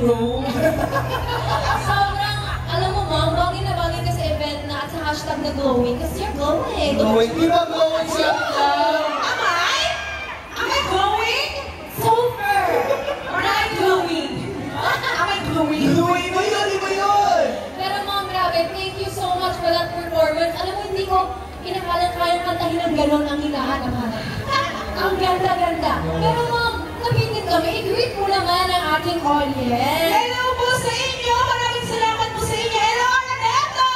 room. Sobrang, alam mo ma'am, bagay na bagay ka sa event na at sa hashtag na glowing kasi you're glowing. Glowing? Di ba glowing siya? Am I? Am I glowing? Super! Or am I glowing? Am I glowing? Glowing ba yun? Di ba yun? Pero ma'am, grabe, thank you so much for that performance. Alam mo, hindi ko kinakalang-kayang kantahin ng gano'n ang hilahan ng hanap. Ang ganda-ganda. Pero ma'am, nabitin kami, i-greet mo naman ang ating audience. Hello po sa inyo! Maraming salamat po sa inyo! Hello, Araneta!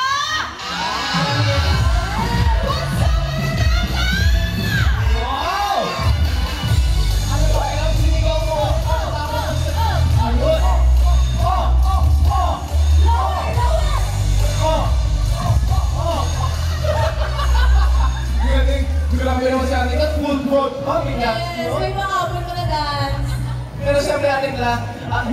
What's up, Araneta? Wow! Ano ba? Ilang sinigaw mo? Ayun! Grabe naman si Ate Kat, full throat pumping Yes, na. may mga abot ko na dance. Pero siyempre Ate Kat,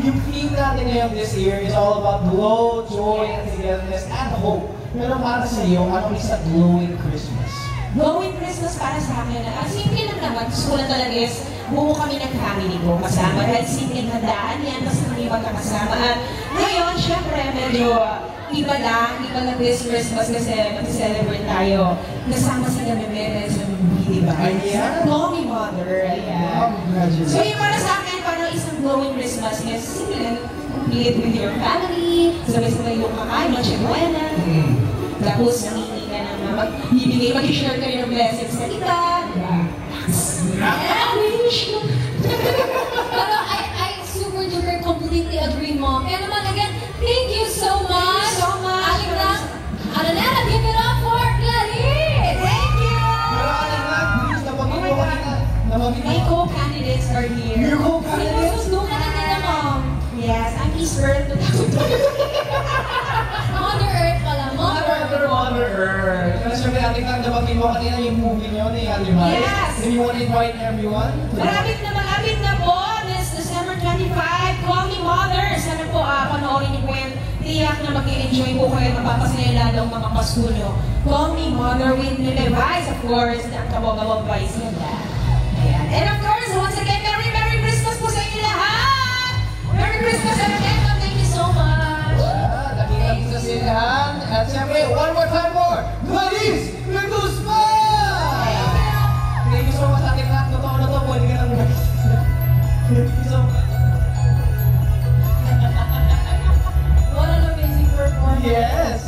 yung theme natin ngayon this year is all about glow, joy, and togetherness, and hope. Pero para sa iyo, ano is a glowing Christmas? Glowing Christmas para sa akin. Ang simple lang naman. Gusto ko lang talaga is buo kami ng family ko kasama. Dahil simple handaan yan. Basta kami magkakasama. At ngayon, syempre, medyo iba lang this Christmas kasi mag-celebrate tayo. Kasama si Meme sa movie, di ba? Ayan. Call Me Mother. Ayan. Congratulations. So yung para sa akin, parang isang glowing Christmas is simple lang. Complete with your family. Sabay-sabay yung kakain, Noche Buena. Tapos nangingi ka ng magbibigay, mag-share kayo ng blessings sa iba. I wish mo. Pero I super duper completely agree mo. Kaya naman again, thank you so much. Aling lang, Araneta, give it up for Clarice. Thank you! Pero Ate Kat, please, napagin mo kanina. Napagin My mo. co-candidates are here. Your co-candidates? Sinusundo ka na nila, ma'am. Yes, I'm Miss Earth. Mother Earth pala, Mother Earth. Pero siyempre Ate Kat, napagin mo kanina yung movie niyo ni Alimar. Yes. Do you want to invite everyone? Malapit na po, this December 25, Call Me Mother. Sana po panoorin niyo po yan. Tiyak na mag-enjoy po kayo, mapapasaya lalo ang mga Pasko nyo. Call Me Mother with Nile Vice, of course, ang kabog-kabog Vice nila. Ayan. And of course, once again, Merry Christmas po sa inyo lahat! Merry Christmas and again, thank you so much! Nakita po sa sinahan. At siyempre, one more time more. Clarice Guzman! Thank you so much, Ate Kat. Totoo na to, pwede ka lang. Thank you so much. What an amazing performance. Yes!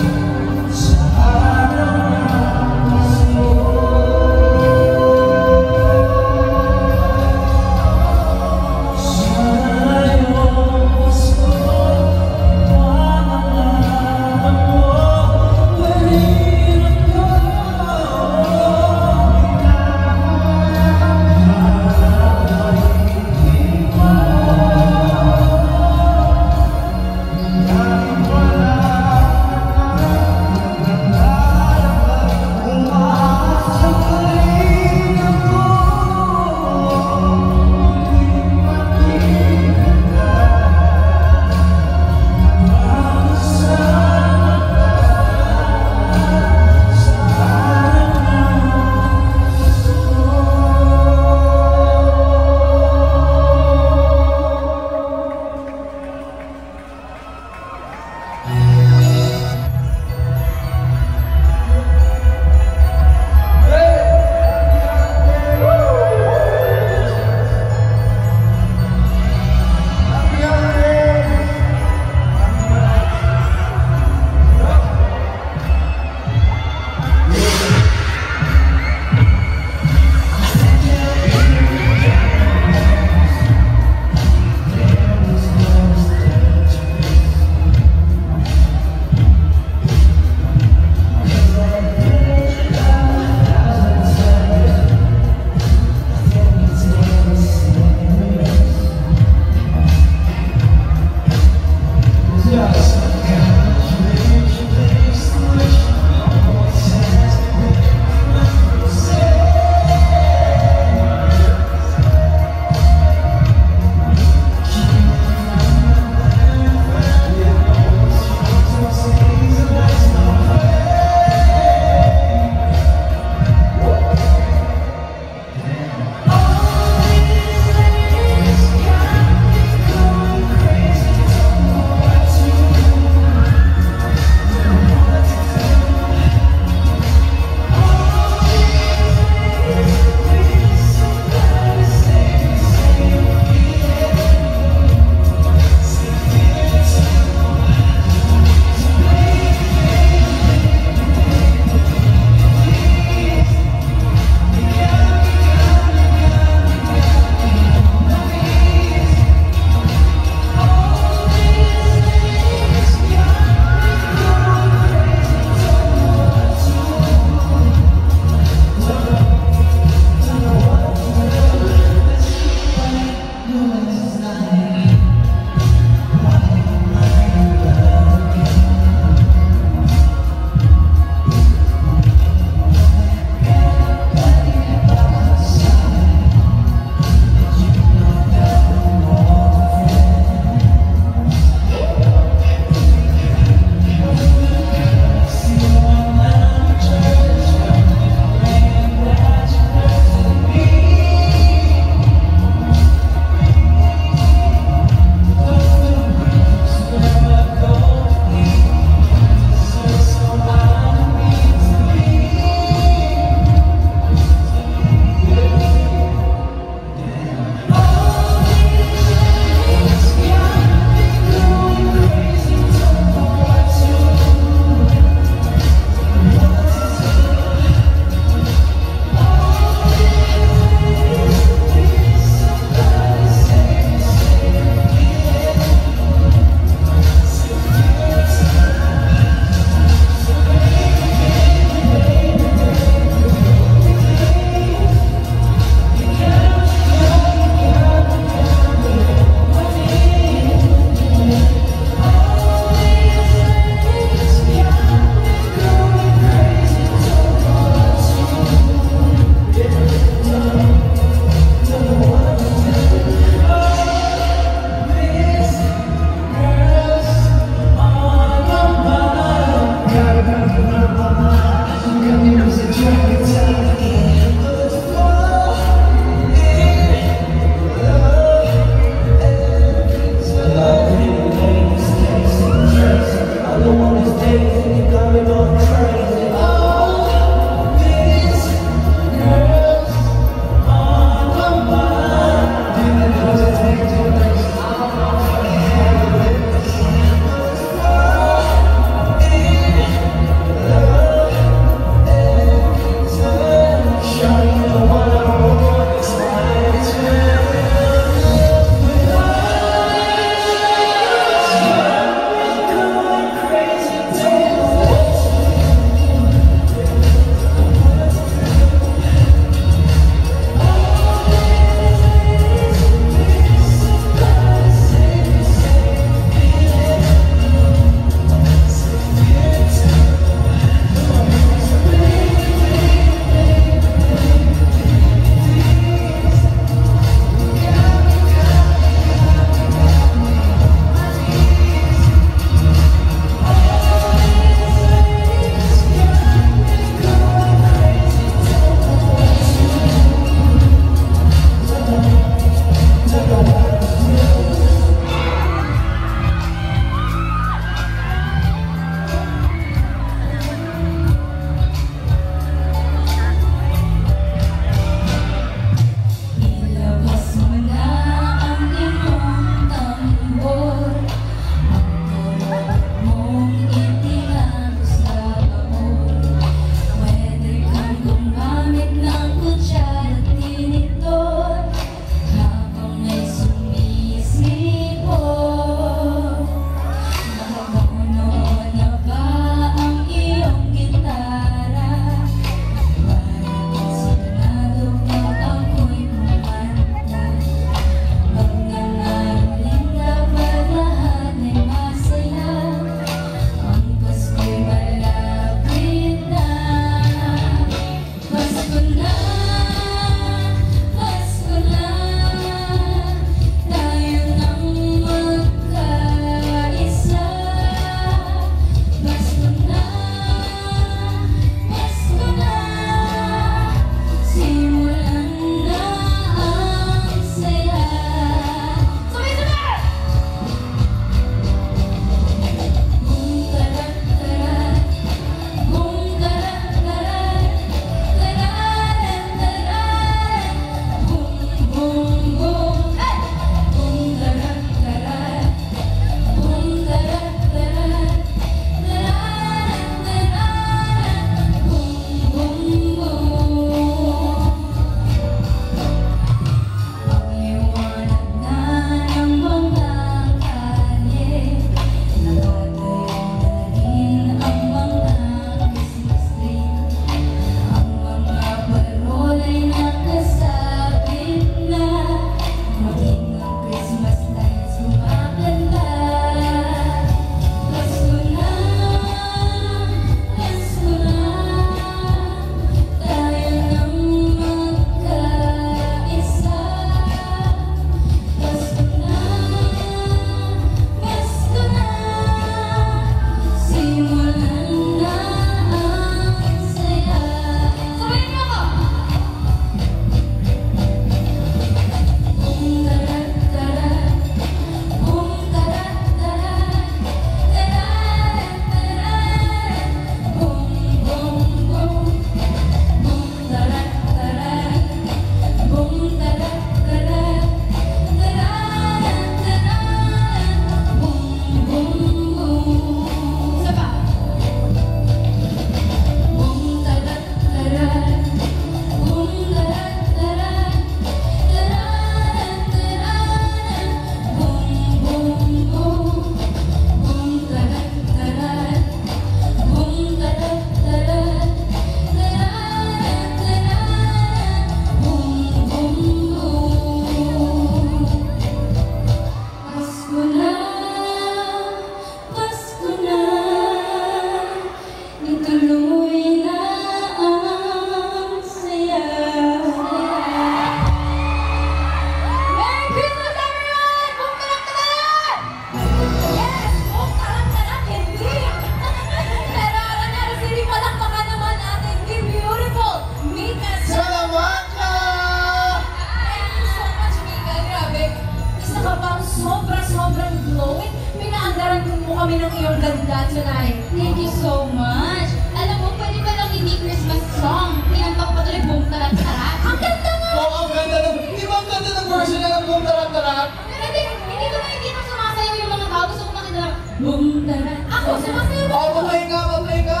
July. Thank you so much. Alam mo, pwede ba lang hindi Christmas song? Pinanta ko pa tuloy, boom, tarat, tarat. Ang ganda nga! Oo, ang ganda ng... Di ba ang ganda ng version na ng Boom Tarat Tarat? Pero hindi ko sumasayaw yung mga tao. Gusto ko makita na, boom, tarat. Ako, sumasayaw Oo, mag-play ka, mag-play ka.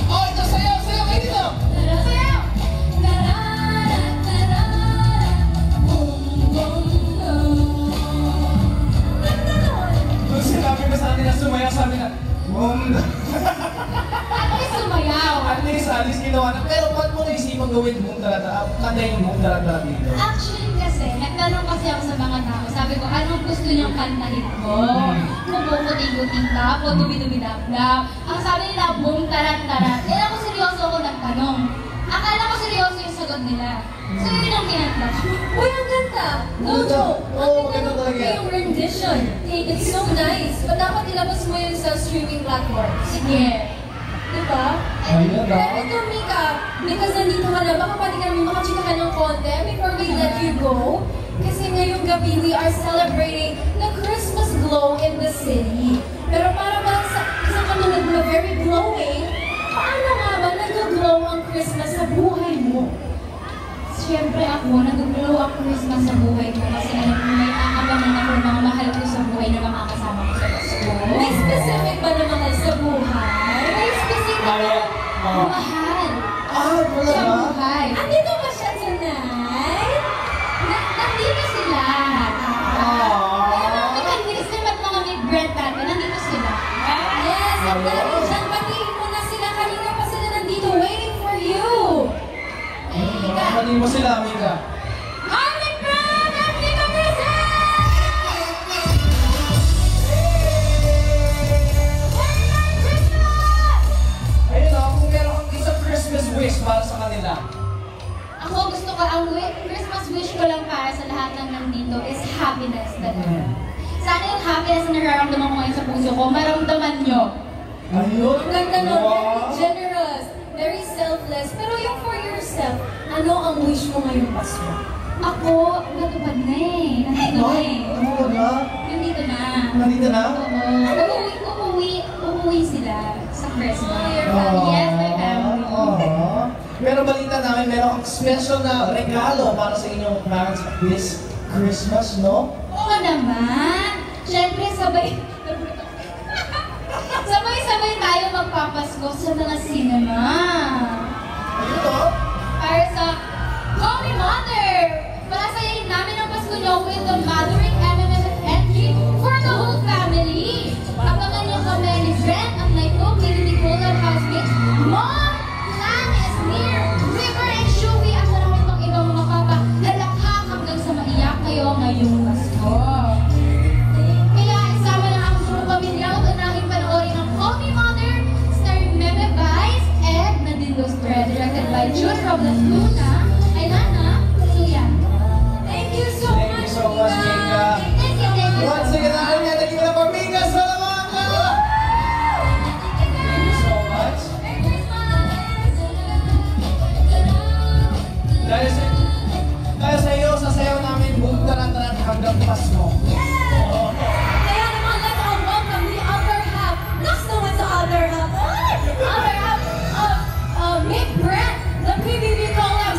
Oh, ito, sayaw, sayaw kayo dito. Nung sinabi ko sa kanila sumayaw, sabi na, Boom. At least sumayaw. At least ginawa na. Pero ba't mo naisipang gawin Boom Tarat Tarat? Kantayin yung Boom Tarat Tarat dito. Actually kasi, nagtanong kasi ako sa mga tao. Sabi ko, anong gusto niyang kantahin ko? Kumukuting-kuting tap o dubi-dubi-dap-dap. Ang sabi nila, boom, tarat-tarat. Kaya ako seryoso ako nagtanong. Akala ko seryoso yung sagot nila. So yun ang kinatla ko. Uy, ang ganda! No joke! Oo, maganda talaga yan. Yung rendition. It's so nice. But dapat ilabas mo yun sa streaming platform. Sige. Diba? Ayun, Pero dapat. ito, Mika, because nandito ka na, baka pwede kami makachika ka ng konti before we let you go. Kasi ngayong gabi, we are celebrating the Christmas glow in the city. Pero para ba sa isang katulad mo, very glowing, paano nga ba nag-glow ang Christmas sa buhay mo? Siyempre ako, nag-glow ang Christmas sa buhay ko kasi alam mo, may aabangan ako ng mga mahal ko sa buhay na makakasama ko sa Pasko. May specific ba na mahal sa buhay? May specific na mahal Wala sa ba? buhay. Andito ba siya tonight? Nandito sila. Pero ikan-miss naman mga may bread natin, nandito sila. Yes, at dahil dyan, batiin mo na sila. Kanina pa sila nandito, waiting for you. Kapanin mo sila, Mika. Harley Brown at Mika Brazil! Merry Christmas! Ayun o, kung meron kang isang Christmas wish para sa kanila. Ako gusto ko, ang Christmas wish ko lang para sa lahat ng nandito is happiness talaga. Sana yung happiness na nararamdaman ko ngayon sa puso ko, maramdaman nyo. Ayun. Ang ganda no, Wow. very generous, very selfless. Pero yung for yourself, ano ang wish mo ngayong Pasko? Ako, natupad na eh. Nandito na eh. Oo na. Nandito na. Nandito na? Oo. Umuwi sila sa Christmas. Your family, yes, my family. Pero balita namin, meron kang special na regalo para sa inyong parents this Christmas, no? Oo naman. Siyempre, sabay-sabay tayo magpapasko sa mga cinema. Ayun o. Para sa Call Me Mother! Palasayahin namin ang Pasko nyo with the Mothering MMFNG for the whole family! Abangan nyo kami ni Brent at Naito, Billy Nicole at housemates, Mom! Lan is near! River and Shuwi at marami pang ibang mga papa lalakhak hanggang sa maiyak kayo ngayong Pasko. Kaya isama na ang buong pamilya at unahing panoorin ang Call Me Mother starring Meme Vice and Nadine Lustre, directed by June Robles Luna, Ailana, Suyan. Thank you so Thank you much, so much, Mika. Thank you. Once again, namin yan, naging na pamilya sa laman ka! Thank you so much. Merry Christmas! Dahil sa iyo, sasayaw namin Boom Tarat Tarat hanggang Pasko. Kaya naman, let's all welcome the other half. Next naman sa other half. Other half of Mick Brent, the PBB Collab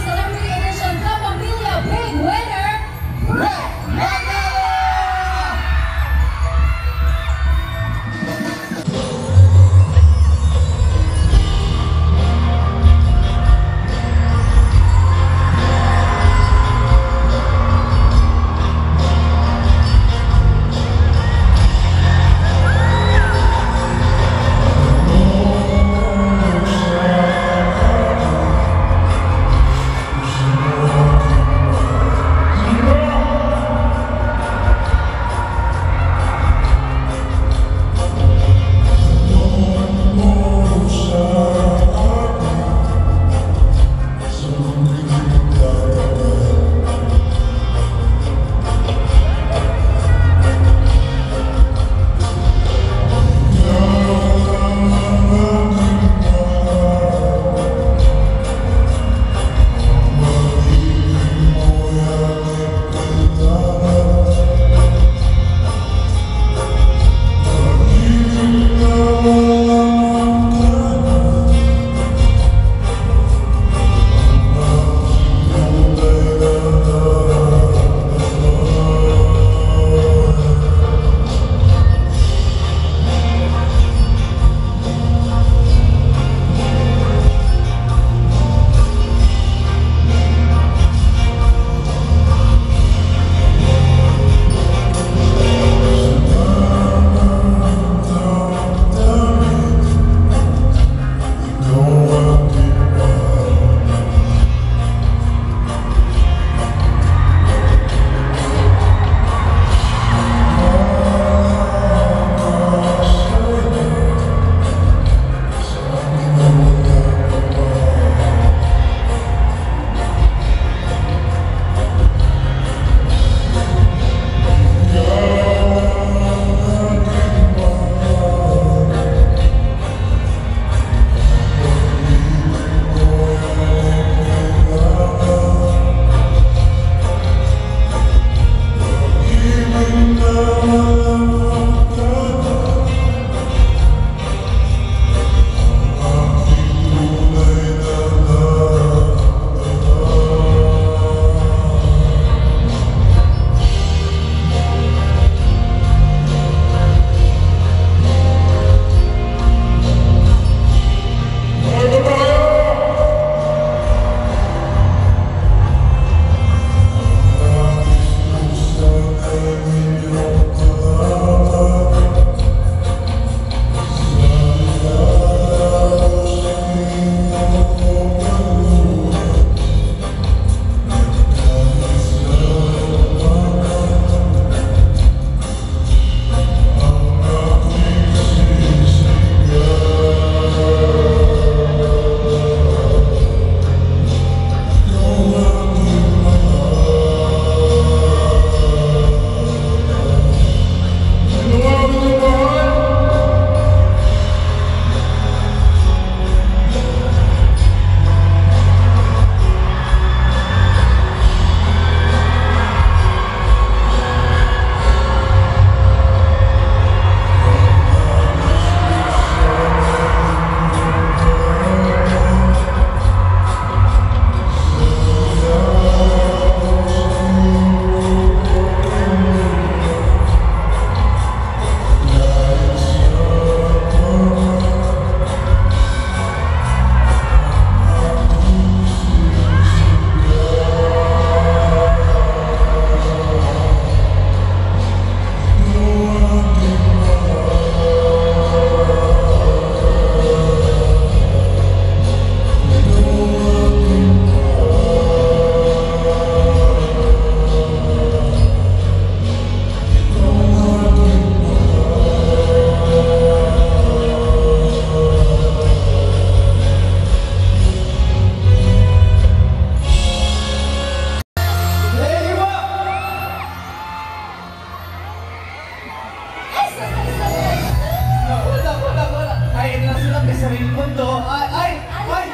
Real Mundo. Ay, wag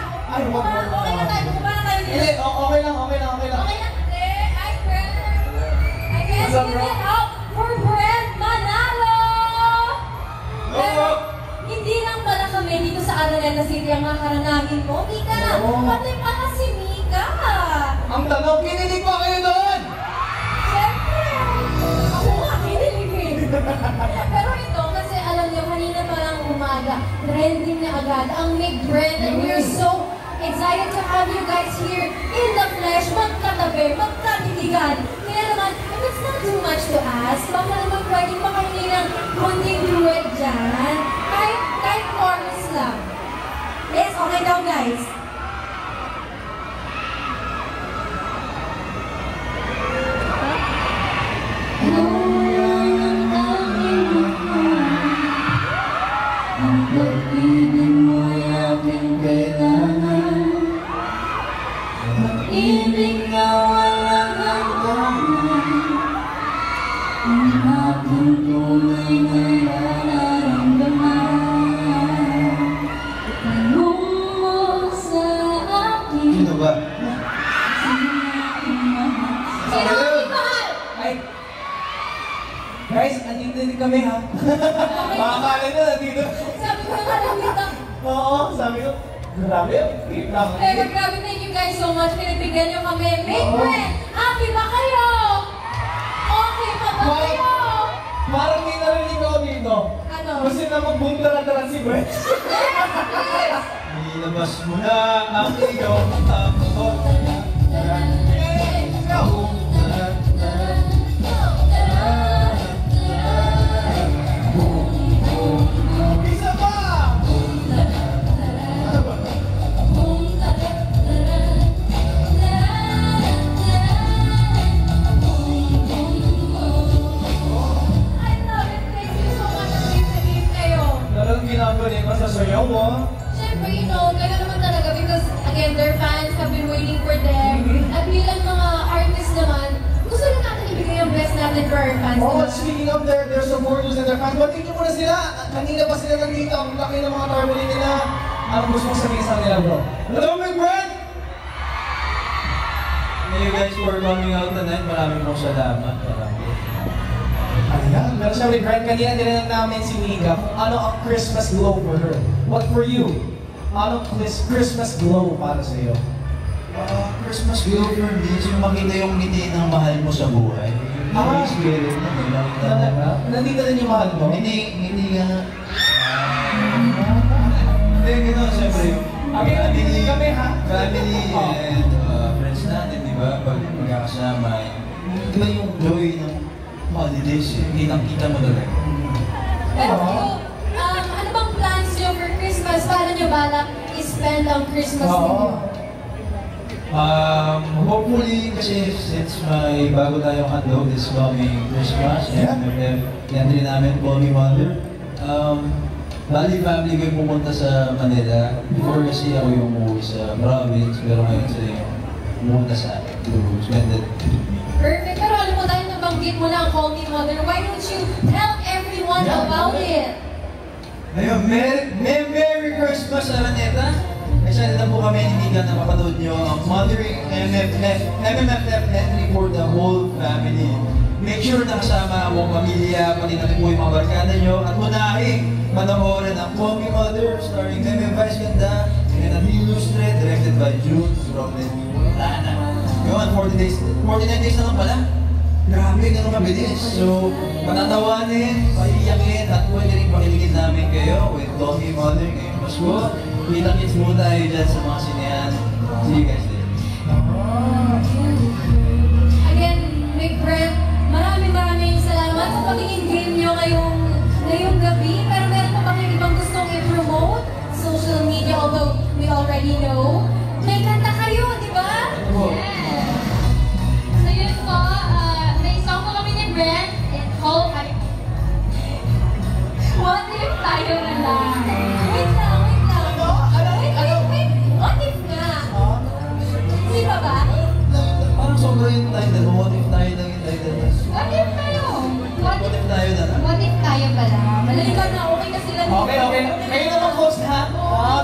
mo. Okay na tayo, bumaba na tayo dito. Hindi, okay lang. Okay na, hindi. Ay, Brent. I guess What's up, give bro? it up for Brent Manalo! Pero, hindi lang pala kami dito sa Araneta City ang nakaranagin mo, Mika. Oo. Pati pala si Mika. Ang tanong, kinilig ba kayo doon? Siyempre, ako nga kinilig eh. Pero ito, kasi alam niyo, kanina pa lang umaga, trending na agad ang Mick Brent, and we are so excited to have you guys here in the flesh, magkatabi, magkatitigan. Kaya naman, if it's not too much to ask, baka naman pwedeng makahingi ng konting duet dyan. Kahit chorus lang. Yes, okay daw guys. Pag-ibig mo'y aking kailangan. Pag-ibig na walang hangganan. Ang aking tunay na nararamdaman. Tanong mo sa akin. Sino ba? Sino ang mahal? Ay! Guys, andito din kami ha. Makakala nyo, nandito. Sabi ko naman lang dito. Oo, sabi ko. Grabe, keep lang. Pero grabe, thank you guys so much. Pinagbigyan nyo kami. Make friend! Happy ba kayo? Okay pa ba kayo? Parang may narinig ako dito. Ano? Gusto na magbunta-rataran si Brett. Ilabas mo na ang iyong tamot. Isa pa! I love it. Thank you so much for listening kayo. Talagang ginagawa niya pa sa sayaw mo. Siyempre, kayo naman talaga because, again, their fans have been waiting for them. At bilang mga artists naman, gusto na natin ibigay ang best natin for our fans. Oh, diba? speaking of their supporters and their fans, batiin niyo muna sila. Kanina pa sila nandito. Ang laki ng mga tarpaulin nila. Anong gusto mong sabihin sa kanila, bro? Hello, Big Brad! Thank you guys for coming out tonight. Maraming salamat. Ayan, meron siya, Big Brad. Kanina tinanong namin si Mika kung ano ang Christmas glow for her. What for you? Anong Christmas glow para sa iyo? Christmas glow for me is yung makita yung ngiti ng mahal mo sa buhay. Yung spirit mo, may makita mo. Nandito din yung mahal mo? Ngiti ka. Hindi, gano'n, siyempre yung Okay, nandito kami, ha? family and friends natin, di ba? Pag magkakasama, di ba yung joy ng holidays, kitang-kita mo talaga. Pero kayo, ano bang plans nyo for Christmas? Paano nyo balak i-spend ang Christmas ninyo? Hopefully, kasi since may bago tayong handog this coming Christmas, and entry namin, Call Me Mother, bali family ko yung pumunta sa Manila. Before kasi ako yung umuwi sa province, pero ngayon sila yung pumunta sa akin to spend it. Perfect. Pero alam mo, dahil nabanggit mo na ang Call Me Mother, why don't you tell everyone about it? Ayun, Merry Christmas, Araneta! Excited na po kami ni Mika na mapanood nyo ang Mothering MMFF entry for the whole family. Make sure na kasama ang buong pamilya, pati na rin po yung mga barkada nyo, at unahin panoorin ang Call Me Mother starring Meme Vice Ganda and ang Illustre directed by June Robin Lana. Yun, 49 days na lang pala. Grabe, ganun mabilis. So, patatawanin, paiiyakin, at pwede rin pakiligin namin kayo with Call Me Mother ngayong Pasko. Kita-kits mo tayo dyan sa mga sinehan. See you guys there. Again, Big Brent, maraming salamat sa pagiging game nyo ngayong gabi. Pero meron pa ba kayo ibang gustong i-promote? Social media, although we already know. May kanta kayo, di ba? Yes. So yun po, may song po kami ni Brent. It's called What If Tayo Na Lang. Wait lang. Wait. What if nga? Di ba ba? Parang sobra yung title mo. What if tayo lang yung title na? What if tayo? What What if, if tayo na lang? what if tayo pala? Malalikan na, okay na sila. Okay. Kayo naman host ha?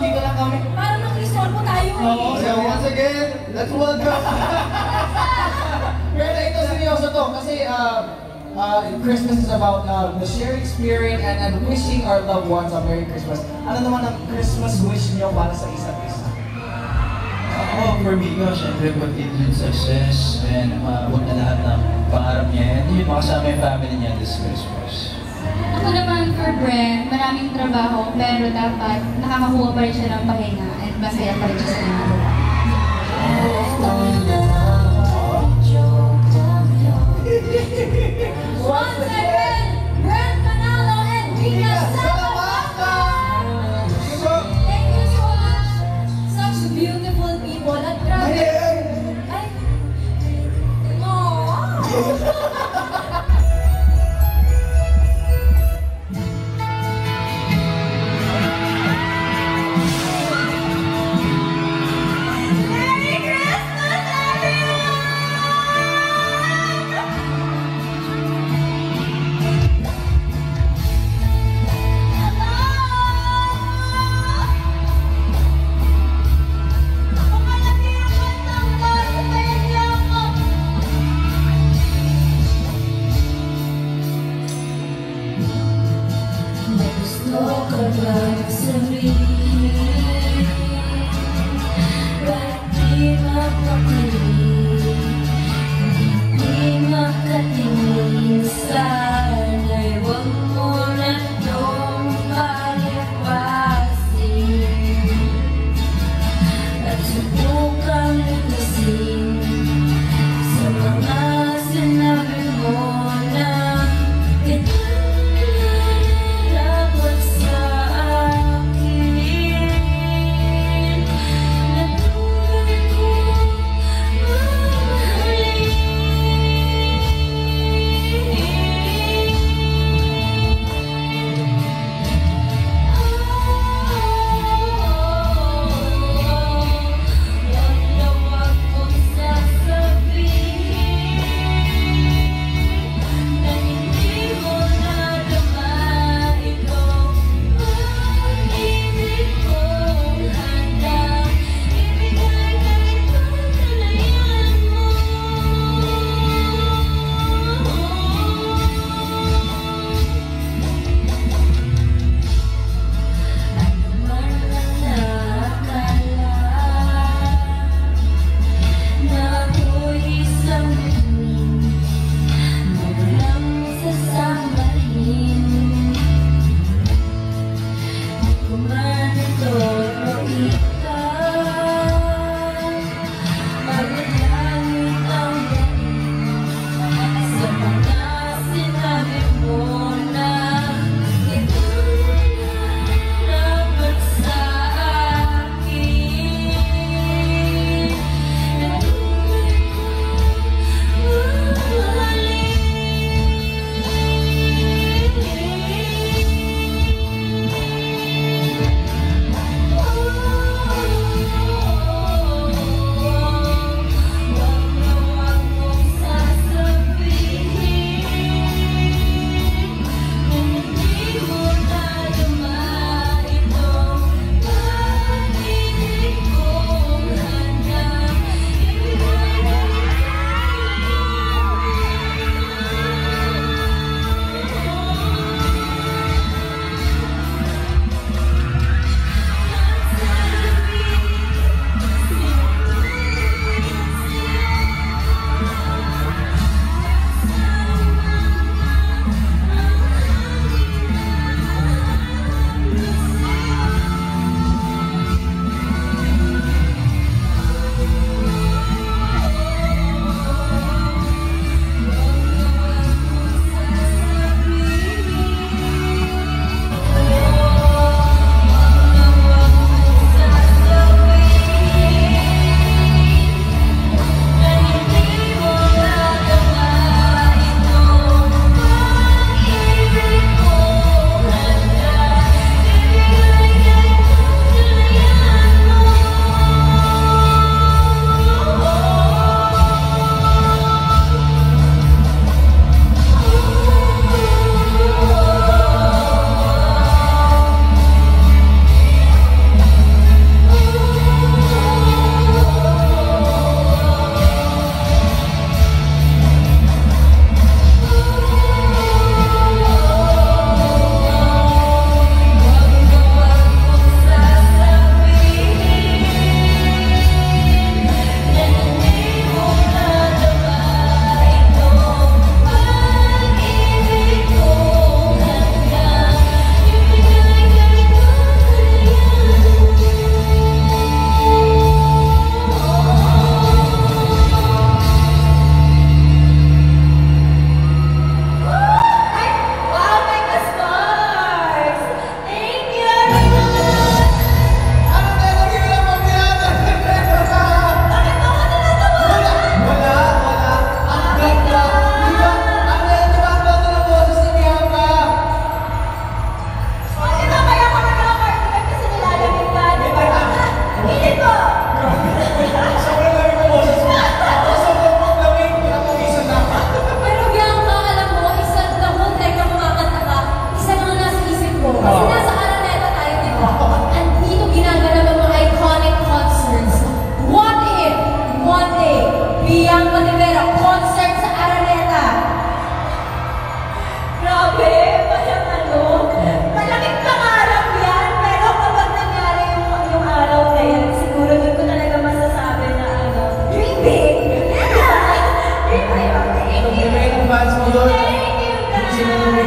dito lang kami. Parang nakrisol po tayo eh. Oo, So once again, let's welcome. Pero ito seryoso to kasi Christmas is about the sharing spirit and wishing our loved ones a Merry Christmas. Ano naman ang Christmas wish niyo para sa isa't isa? Ako, for me, syempre continued success and maabot na lahat ng pangarap niya. And yun, makasama yung family niya this Christmas. Ako naman for Bren, maraming trabaho, pero dapat nakakakuha pa rin siya ng pahinga at masaya pa rin siya sa ginagawa. Once again, Brent Manalo and Mia Salamanca! Thank you so much. Such beautiful people. At grabe. Ay. Aww. Merry Christmas, everyone!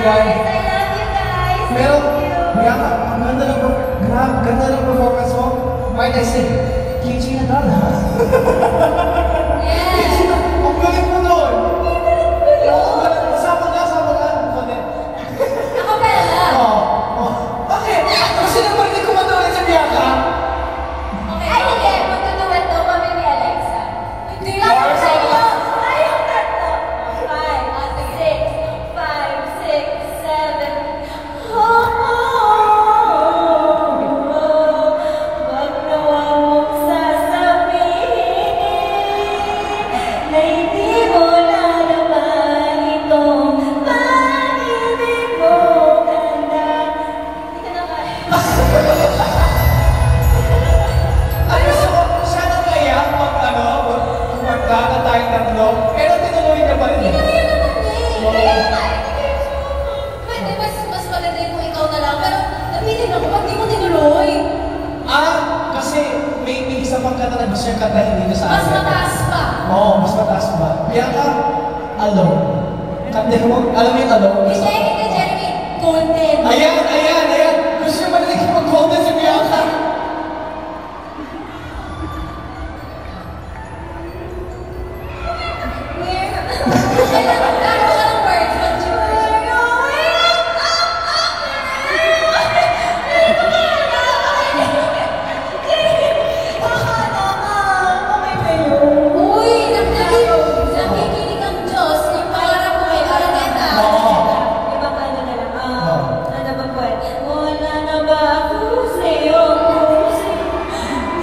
ibigay. I love you guys. Pero, Thank you. Bianca, ang ganda ng performance mo. Might I say, Kichi na tal, ha? Yes. Ang galing mo doon. Sama ka. Konti. Ako pala. Bakit? Kasi naman hindi kumatuloy sa Bianca. Okay. Ay, hindi. Magtutuwet daw kami ni Alexa. Hindi lang Or yung sa- sa'yo. Tayong tatlo. 5, 6, 7. Wag na wag mong sasabihin na hindi mo na naman itong pag-ibig mo ganda. Hindi ka na kaya. Ano siya nang naiyak magkaka tayong tatlo, pero tinuloy niya pa rin. Hindi naman eh. Kaya nga, pwede mas maganda kung ikaw na lang. Pero napitin ako pag di mo tinuloy. Kasi may isa pang kanta na gusto yung kantahin dito sa Mas akin. mataas pa. Oo, mas mataas ba? Bianca, alone. Kantahin mo, alam mo yung alone? Hindi, Jeremy. Golden. Ayan. Gusto yung marinig yung mag-golden si Bianca. Kailangan ka ng words. We're going Uy, nakikinig ang Diyos. Yung pangarap mo kay Araneta. Iba pa ano na lang. Ano ba po eh? Wala na ba ako sa'yo?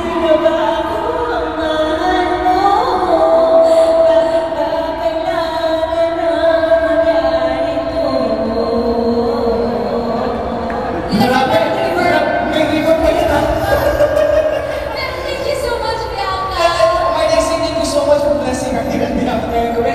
Di na ba ako ang mahal mo? Kailangan na mangyari to. Grabe, may ribbon pa yun ah. Thank you so much, Bianca. Might I say thank you so much for blessing our dear Bianca ngayon gabi.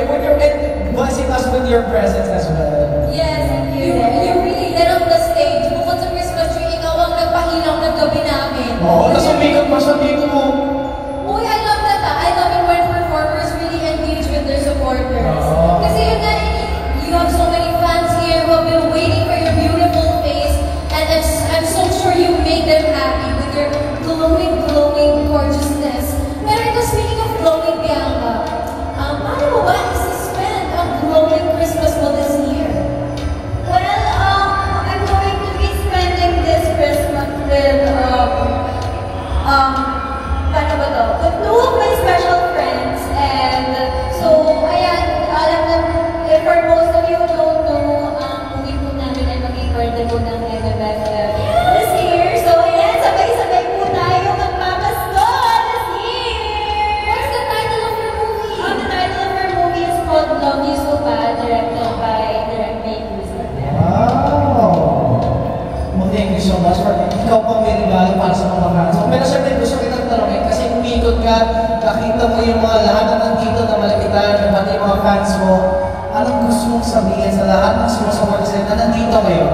Blessing us with your presence as well. Yes, you really lit up the stage. Bukod sa Christmas tree, ikaw ang nagpahilang ng gabi namin. Oo, tapos umikot pa siya dito mo. Uy, I love that. I love it when performers really engage with their supporters. Oo. Kasi yun nga, you have so many fans here who have been waiting for your beautiful face. And I'm so sure you make them happy with your glowing gorgeousness. Pero ito, speaking of glowing, Bianca, paano mo ba isi-spend ang glowing Christmas mo this year? Well, I'm going to be spending this Christmas with, paano ba to? With two of my special friends. And so, ayan, alam na, for most of you who don't know, movie po namin ay mag-record po ng MMF this year. So, ayan, sabay-sabay po tayo magpapasko this year! What's the title of your movie? The title of our movie is called Love You So Bad, directed by Direct May Cruz. Wow! Well, thank you so much for ikaw pang may regalo para sa mga fans. Pero syempre gusto kitang tanongin kasi umikot ka, nakita mo yung mga lahat na nandito na malapitan, pati yung mga fans mo. Anong gusto mong sabihin sa lahat ng sumusuporta sa'yo na nandito ngayon?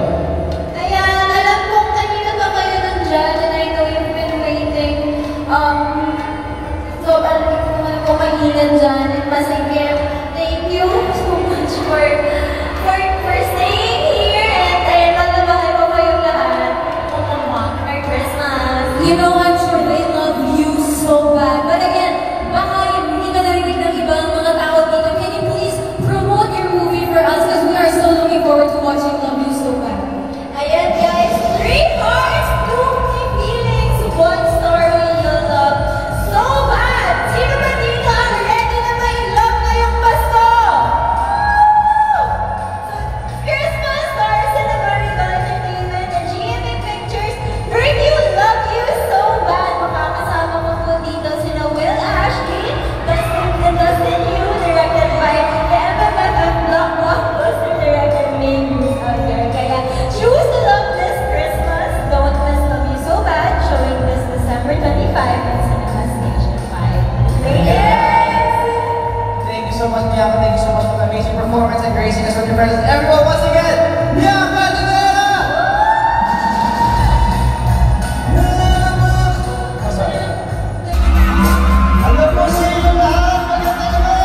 Ayan, alam kong kanina pa kayo nandyan and I know you've been waiting. So, alam ko naman kung mainan dyan and masigip. Thank you so much for staying here and ayan, nalabahay ko kayong lahat. Merry Christmas! You know, I'm sure they love you so bad. But again, baka hindi ka narinig ng ibang mga tao dito. Can you please promote your movie for us? Because we are so looking forward to watching Love You So Bad. Ayan guys, 3 hearts, 2 key feelings, 1 story you'll love so bad! Sino ba dito ang ready na may love ngayong Pasko? Woo! So, Christmas stars in the Marigal Entertainment and GMA Pictures bring you Love You So Bad. Makakasama mo po dito sina Will Ashley, Dustin Yu, directed by the MMFF blockbuster director May Cruz out there. Kaya choose to love this Christmas. Don't miss Love You So Bad, showing this December 25 at Cinema Station 5. Thank you so much, Bianca. Thank you so much for the amazing performance and gracing us with your presence. Everyone, once again, Bianca Dinera! Alam mo sa inyo lahat, magandang gabi!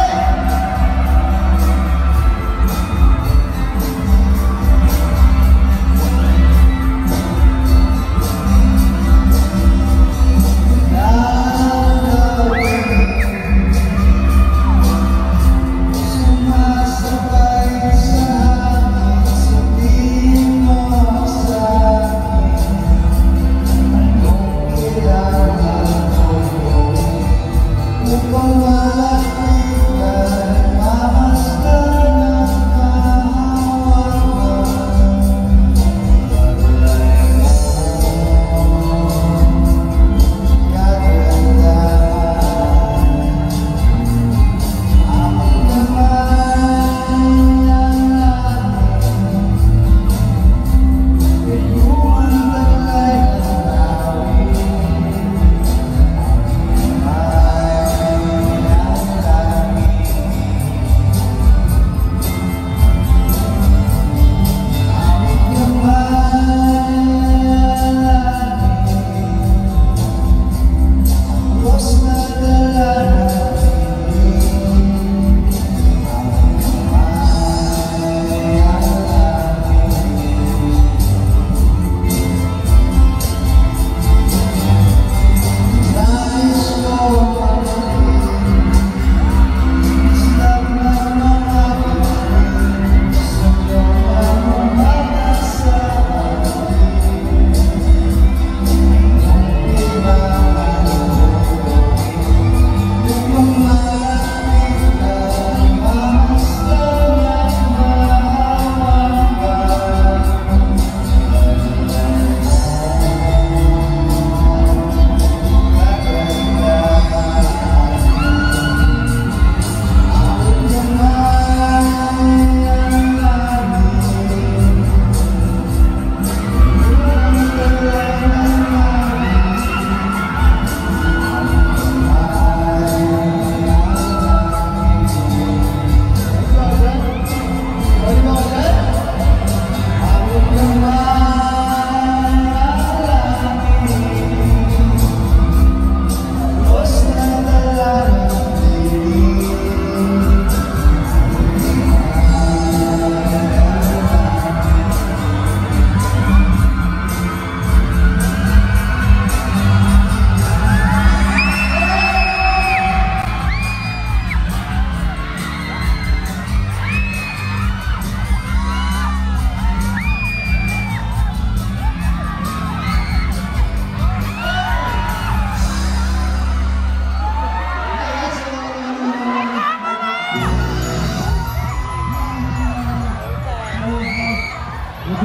Ay,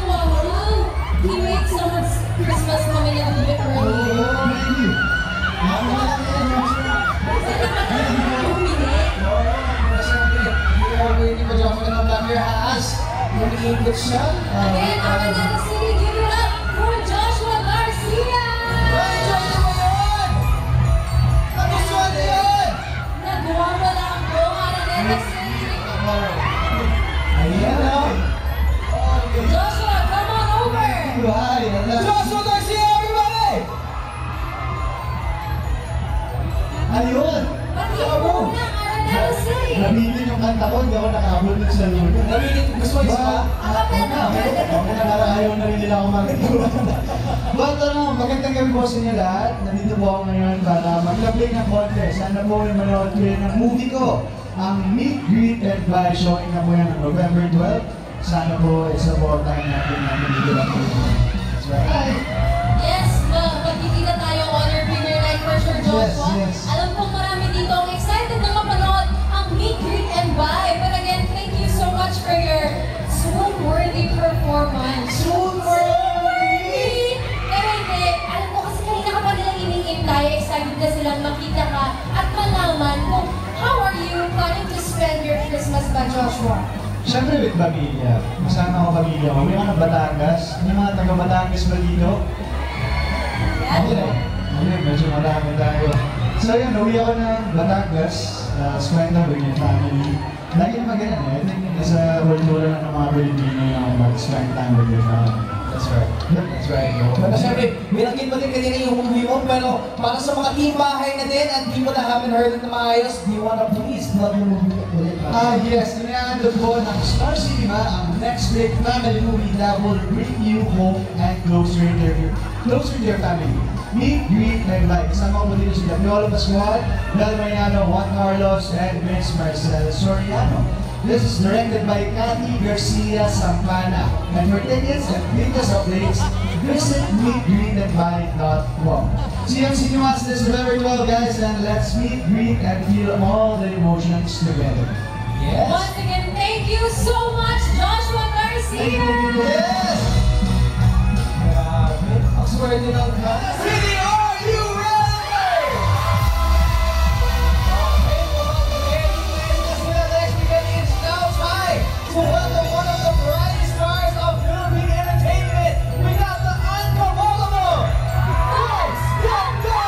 wow! He made someone's Christmas coming a little bit early. Umiikot siya. Again, Araneta City, give it up for Joshua Garcia! Ay, Joshua ba yun? Nagustuhan na yun! Nagwawala ang buong Araneta City. Ayan o. Joshua, come on over! Joshua Garcia, everybody! Ayun! Pati mo ng Araneta City! Nabilin yung kanta ko, hindi ako nakahabol dun sa lulo. Gusto mo isa pa? Ayaw na rin nila ako magagawa. But magandang gabi po sa inyo lahat. Nandito po ako ngayon para mag-play ng konti. Sana po ay manood kayo ng movie ko. Ang Meet, Greet, and Buy showing na po yan ng November 12. Sana po isa po tayo natin na nandito lang po. That's right. Yes, magkikita tayo on your premiere night for sure, Joshua. Yes. Alam kong marami dito ang excited na mapanood ang Meet, Greet, and Buy. But again, thank you so much for your swoon-worthy performance. Swoon-worthy! Pero hindi, alam ko kasi kanina ka pa nilang iniintay, excited na silang makita ka at malaman kung how are you planning to spend your Christmas ba, Joshua? Siyempre with pamilya. Masama ako pamilya ko. May mga Batangas. May mga taga-Batangas ba dito? Okay, medyo marami tayo. So yun, uwi ako ng Batangas. Spend time with your family. Lagi naman ganyan eh. I think nasa kultura ng mga Pilipino na mag-spend time with your family. That's right. That's right. Pero siyempre, binanggit mo din kanina yung movie mo, pero para sa mga team bahay na din at di mo na haven't heard it na maayos, do you wanna please plug your movie ulit? Yes, inaandog po ng Star Cinema ang next big family movie that will bring you home and closer to your family. Meet, Greet, and Buy. Kasama ko dito sila Piolo Pascual, Bel Mariano, Juan Carlos, and Vince Marcel Soriano. This is directed by Cathy Garcia Sampana. And for tickets and latest updates, visit meetgreetandbuy.com. See you on Cinemas this November 12, guys, and let's meet, greet, and feel all the emotions together. Yes! Once again, thank you so much, Joshua Garcia! Yes! Grabe. Ang swerte ng City, are you ready? Okay, next weekend is now time to welcome one of the brightest stars of Philippine entertainment. We got the uncontrollable Bryce Ganda!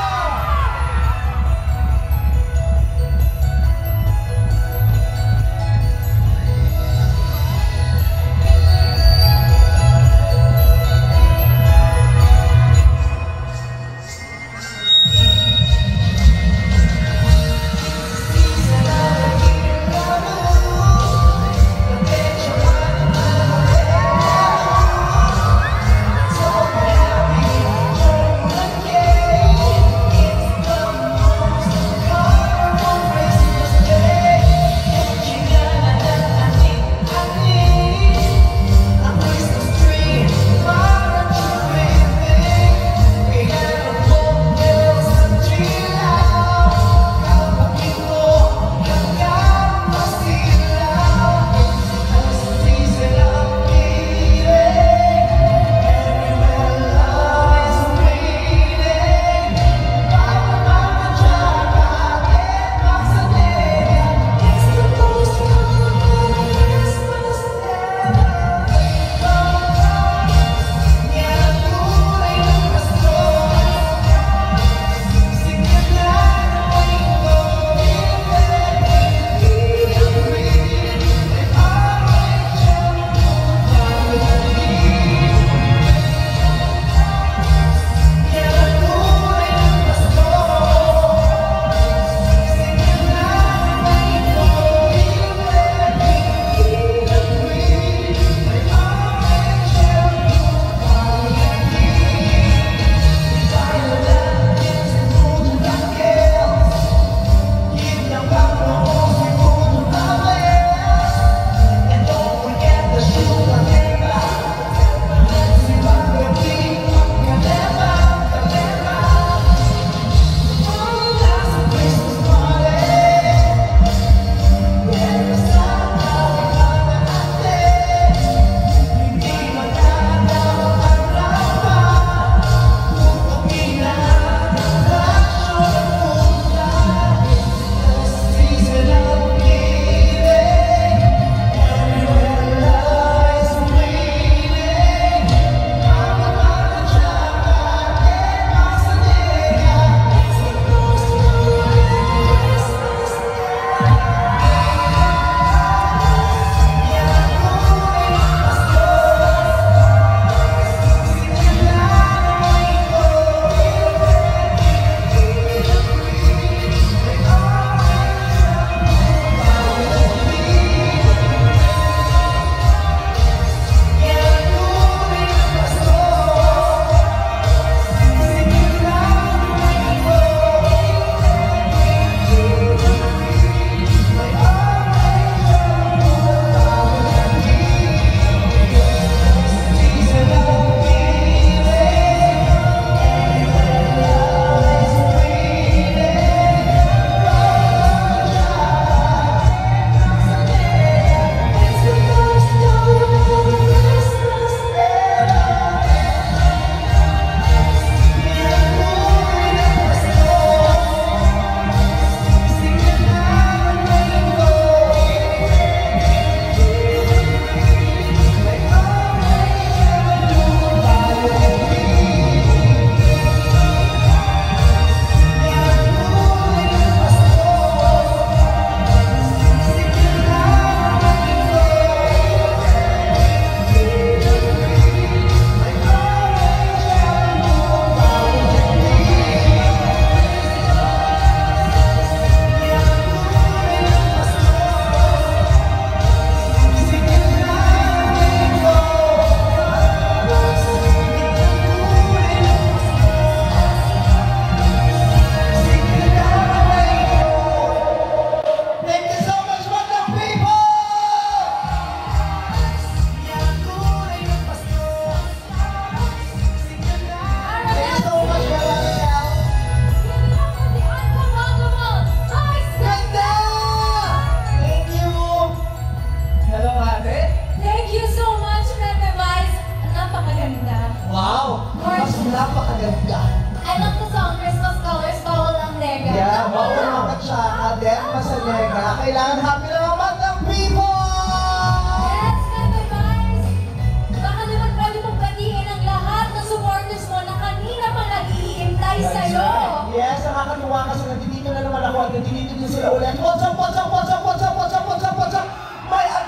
front and tinitin sila ulit. What's up, what's up, what's up, what's up, what's up, what's up, what's up?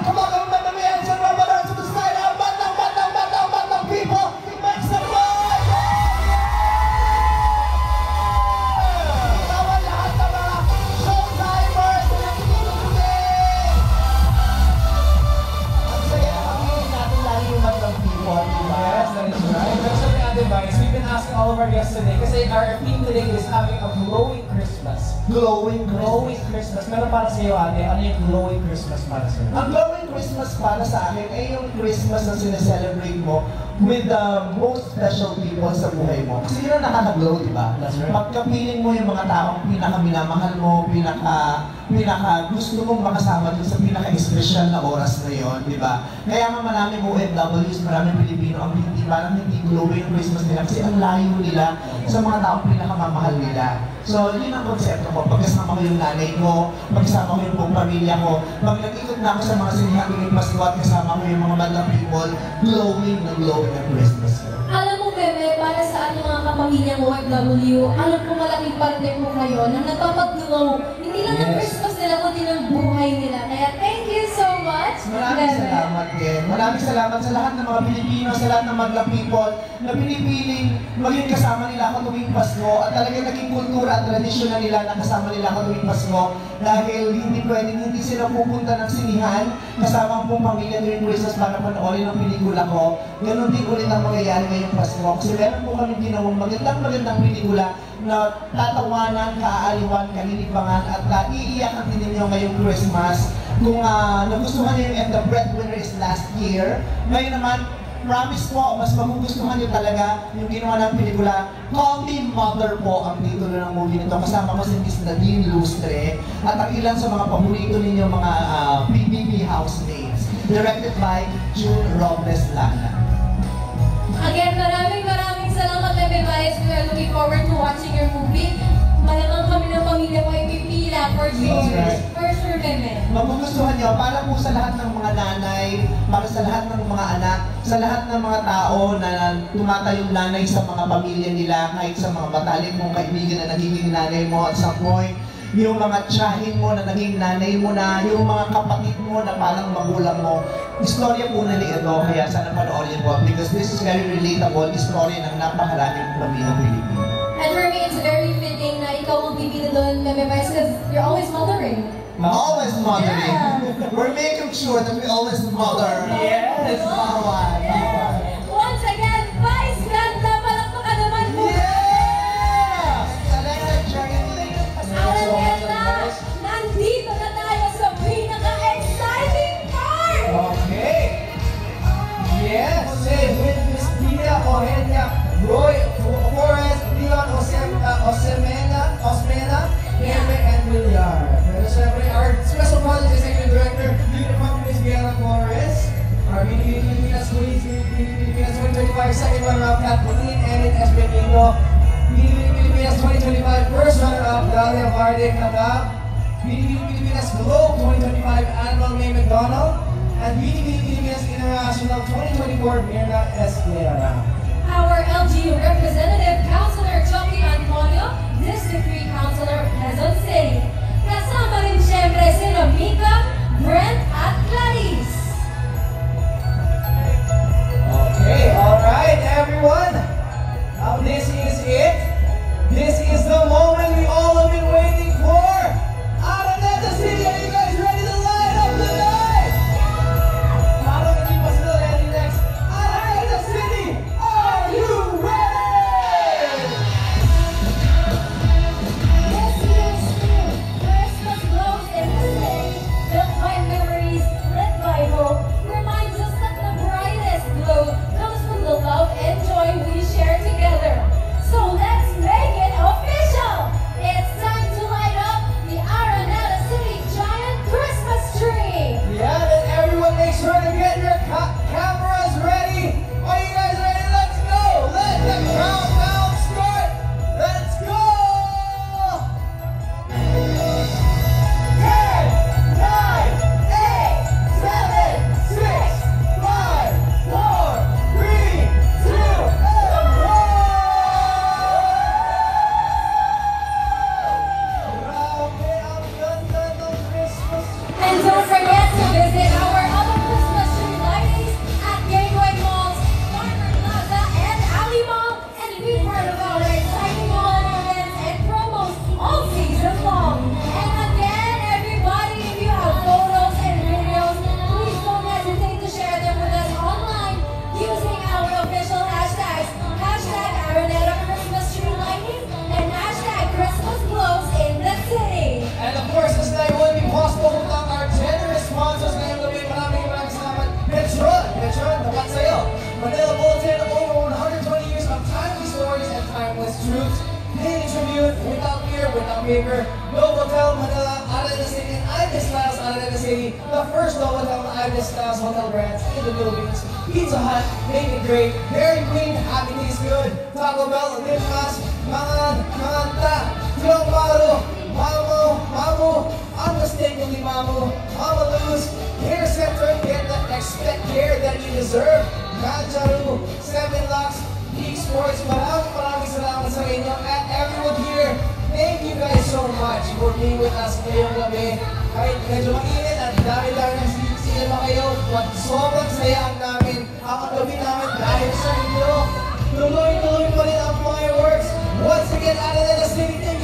Come on, my hands and run my arms to the side. Batang people, make some noise! Ikaw ang lahat ng mga showtimers na nakikita today! Ang saya na kami natin lagi yung batang people, diba? Yes, that is right. That's what we advise. We've been asking all of our guests today kasi our theme today is having a glowing Christmas. Glowing Christmas. Meron para sa iyo, ate. Ano yung glowing Christmas para sa iyo? Ang glowing Christmas para sa akin ay yung Christmas na sineselebrate mo with the most special people sa buhay mo. Kasi yun ang nakaka-glow, di ba? That's right. Pagkapiling mo yung mga taong pinaka-minamahal mo, pinaka gusto mong makasama dun sa pinaka-espesyal na oras na yun, di ba? Kaya nga maraming OFWs, maraming Pilipino ang hindi glowing Christmas nila kasi ang layo nila sa mga taong pinakamamahal nila. So, yun ang konsepto ko. Pagkasama ko yung nanay ko, pagkasama ko yung buong pamilya ko, pag nag-ikot na ako sa mga sinihan ng Pasko at kasama ko yung mga madlang people, glowing na Christmas. Alam mo, Bebe, para sa ating mga kapamilyang OFW, alam ko malaking parte po kayo na nagpapag-glow. Hindi lang ng Christmas nila, kundi ng buhay nila. Kaya thank you so much, Maraming Bebe. salamat din. Maraming salamat sa lahat ng mga Pilipino, sa lahat ng madlang people na pinipiling maging kasama nila ako tuwing Pasko at talagang naging kultura at tradisyon na nila na kasama nila ako tuwing Pasko dahil hindi sila pupunta ng sinihan kasama ang buong pamilya tuwing Christmas para panoorin ang pelikula ko. Ganon din ulit ang mangyayari ngayong Pasko kasi meron po kami ginawang magandang pelikula na tatawanan, kaaliwan, kalilipangan at iiyakan din ninyo ngayong Christmas. Kung nagustuhan niyo yung And the Breadwinner is Last Year, ngayon naman, promise po, mas magugustuhan niyo talaga yung ginawa ng pelikula. Call Me Mother po ang titulo ng movie nito. Kasama ko si Miss Nadine Lustre at ang ilan sa mga paborito ninyo mga PBB housemates. Directed by June Robles Lana. Again, maraming salamat, Bebe Vice. We are looking forward to watching your movie. Malamang kami ng pamilya ko ay pipila for sure. Right. For sure, Bebe. Magugustuhan nyo para po sa lahat ng mga nanay, para sa lahat ng mga anak, sa lahat ng mga tao na tumatayong nanay sa mga pamilya nila, kahit sa mga matalik mong kaibigan na nagiging nanay mo at some point, yung mga tiyahin mo na naging nanay mo na, yung mga kapatid mo na parang magulang mo. Istorya po nila ito, kaya sana panoorin po because this is very relatable, istorya ng napakaraming pamilyang Pilipino. And for me, it's very fitting na ikaw ang bibida doon, Bebe Vice, because you're always mothering. Always mothering. Yeah. We're making sure that we always mother. Yes. Bawal. Once again, Vice Ganda, palakpakan naman po. Yes! Alexa Jeremy. Alam niya na, nandito na tayo sa pinaka-exciting part! Okay. Yes. With Miss Pia Orelia, Roy Forrest, Leon Osmena, Pepe, and Villar. Pero syempre, our special project executive director, Leader from Miss Guerra Flores, our Pilipinas 2025 second runner-up, Kathleen Enid Espinito, Pilipinas 2025 first runner-up, Dalia Varde Katab, Pilipinas Globe 2025 Annual May McDonald, and Pilipinas International 2024 Mirna Esclera. Our LGU representative, Councilor Chucky Antonio, District 3 Councilor, Quezon City. Kasama rin siyempre si Mika, Brent at Clarice. Okay, alright everyone. Now this is it. This is the moment we all have been waiting for. Araneta City, are you guys ready to light up the night? Parang hindi pa sila ready next. Araneta City, are you ready? This year's theme, Christmas glows in the city. The Visit our other Christmas tree lightings at Gateway Malls, Farmer Plaza, and Alley Mall, and be part of our exciting holiday events and promos all season long. And again, everybody, if you have photos and videos, please don't hesitate to share them with us online using our official hashtags, hashtag Araneta Christmas Tree Lightning and hashtag Christmas Glows in the City. And of course, this night wouldn't be possible without our generous sponsors ngayong gabi. Maraming salamat. Petron, dapat sa'yo. Manila Bulletin of over 120 years of timely stories and timeless truths. Daily Tribune, without beer, without paper. Novotel Manila, Araneta City, and Ibis Styles Araneta City. The first Novotel and Ibis Styles hotel brands in the Philippines. Pizza Hut, Make It Great. Dairy Queen, Happy Taste Good. Taco Bell, Limpas, Manganta, Tiong Paro, Mamu, unmistakably Mamu, Mama Luz, Care Center, get the expect care that you deserve. Ganjaru, 7 Locks, Geek Sports, maraming salamat sa inyo. And everyone here, thank you guys so much for being with us ngayong gabi. Kahit medyo mainit at dami-dami ng sinima kayo, sobrang sayang namin ang gabi namin dahil sa inyo. Tuloy-tuloy pa rin ang fireworks. Once again, Araneta City, thank